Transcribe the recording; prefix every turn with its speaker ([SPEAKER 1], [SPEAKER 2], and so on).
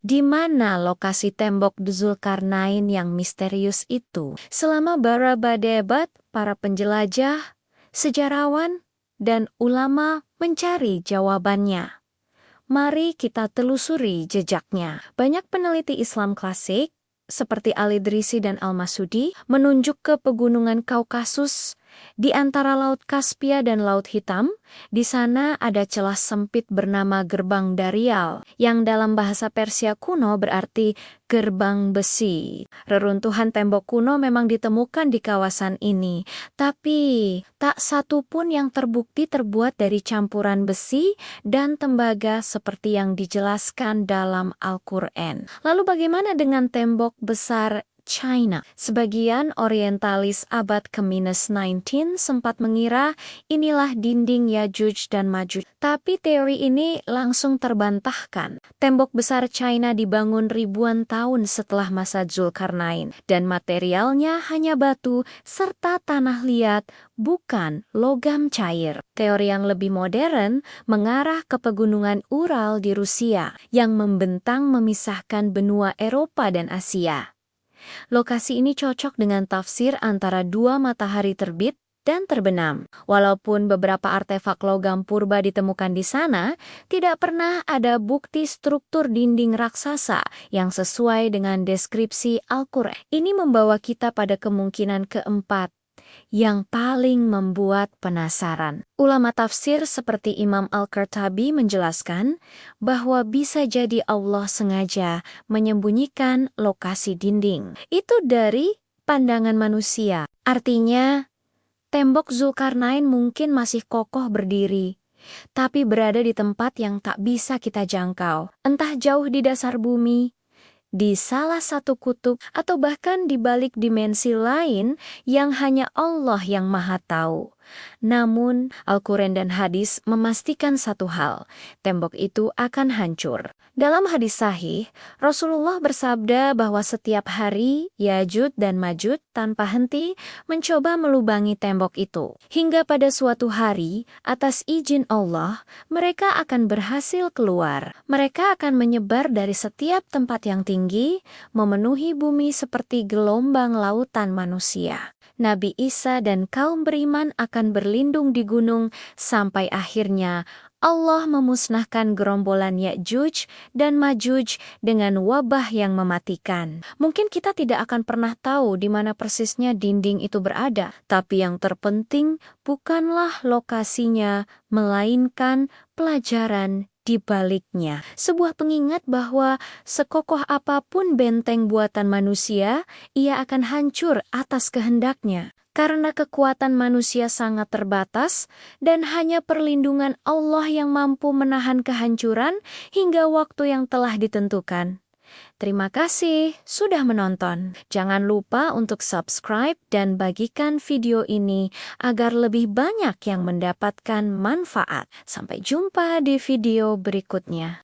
[SPEAKER 1] Di mana lokasi tembok Dzulkarnain yang misterius itu? Selama beberapa debat, para penjelajah, sejarawan, dan ulama mencari jawabannya. Mari kita telusuri jejaknya. Banyak peneliti Islam klasik, seperti Al-Idrisi dan Al-Masudi, menunjuk ke pegunungan Kaukasus di antara Laut Kaspia dan Laut Hitam. Di sana ada celah sempit bernama Gerbang Darial, yang dalam bahasa Persia kuno berarti gerbang besi. Reruntuhan tembok kuno memang ditemukan di kawasan ini, tapi tak satu pun yang terbukti terbuat dari campuran besi dan tembaga seperti yang dijelaskan dalam Al-Quran. Lalu bagaimana dengan tembok besar China? Sebagian orientalis abad ke-19 sempat mengira inilah dinding Yajuj dan Majuj. Tapi teori ini langsung terbantahkan. Tembok besar China dibangun ribuan tahun setelah masa Dzulkarnain, dan materialnya hanya batu serta tanah liat, bukan logam cair. Teori yang lebih modern mengarah ke pegunungan Ural di Rusia yang membentang memisahkan benua Eropa dan Asia. Lokasi ini cocok dengan tafsir antara dua matahari terbit dan terbenam. Walaupun beberapa artefak logam purba ditemukan di sana, tidak pernah ada bukti struktur dinding raksasa yang sesuai dengan deskripsi Al-Quran. Ini membawa kita pada kemungkinan keempat, yang paling membuat penasaran. Ulama tafsir seperti Imam Al-Qurtubi menjelaskan bahwa bisa jadi Allah sengaja menyembunyikan lokasi dinding itu dari pandangan manusia. Artinya, tembok Zulkarnain mungkin masih kokoh berdiri, tapi berada di tempat yang tak bisa kita jangkau. Entah jauh di dasar bumi, di salah satu kutub, atau bahkan di balik dimensi lain yang hanya Allah yang Maha Tahu. Namun, Al-Quran dan hadis memastikan satu hal, tembok itu akan hancur. Dalam hadis sahih, Rasulullah bersabda bahwa setiap hari Yajud dan Majud tanpa henti mencoba melubangi tembok itu. Hingga pada suatu hari, atas izin Allah, mereka akan berhasil keluar. Mereka akan menyebar dari setiap tempat yang tinggi, memenuhi bumi seperti gelombang lautan manusia. Nabi Isa dan kaum beriman akan berlindung di gunung sampai akhirnya Allah memusnahkan gerombolan Ya'juj dan Majuj dengan wabah yang mematikan. Mungkin kita tidak akan pernah tahu di mana persisnya dinding itu berada, tapi yang terpenting bukanlah lokasinya, melainkan pelajaran di baliknya. Sebuah pengingat bahwa sekokoh apapun benteng buatan manusia, ia akan hancur atas kehendaknya. Karena kekuatan manusia sangat terbatas dan hanya perlindungan Allah yang mampu menahan kehancuran hingga waktu yang telah ditentukan. Terima kasih sudah menonton. Jangan lupa untuk subscribe dan bagikan video ini agar lebih banyak yang mendapatkan manfaat. Sampai jumpa di video berikutnya.